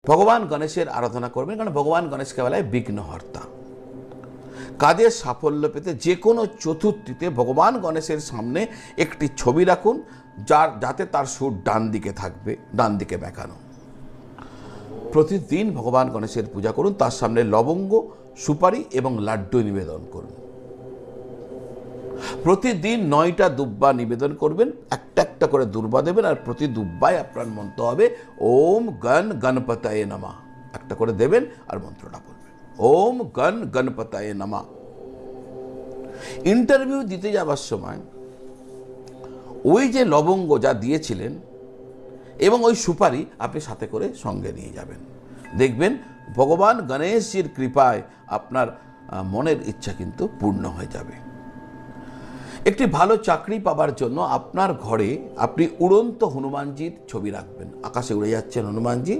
ভগবান গণেশের আরাধনা করবেন, কারণ ভগবান গণেশকে বলা হয় বিঘ্নহর্তা। কাজের সাফল্য পেতে যে কোনো চতুর্থীতে ভগবান গণেশের সামনে একটি ছবি রাখুন, যাতে তার সুর ডান দিকে থাকবে, ডান দিকে বেঁকানো। প্রতিদিন ভগবান গণেশের পূজা করুন, তার সামনে লবঙ্গ, সুপারি এবং লাড্ডু নিবেদন করুন। প্রতিদিন 9টা দুব্বা নিবেদন করবেন, একটা একটা করে দুর্বা দেবেন, আর প্রতি দুব্বায় আপনার মন্ত্র হবে ওম গণ গণপতায়ে নমঃ। একটা করে দেবেন আর মন্ত্রটা বলবেন ওম গণ গণপতায়ে নমঃ। ইন্টারভিউ দিতে যাওয়ার সময় ওই যে লবঙ্গ যা দিয়েছিলেন এবং ওই সুপারি আপনি সাথে করে সঙ্গে নিয়ে যাবেন। দেখবেন ভগবান গণেশজির কৃপায় আপনার মনের ইচ্ছা কিন্তু পূর্ণ হয়ে যাবে। একটি ভালো চাকরি পাবার জন্য আপনার ঘরে আপনি উড়ন্ত হনুমানজির ছবি রাখবেন। আকাশে উড়ে যাচ্ছেন হনুমানজি,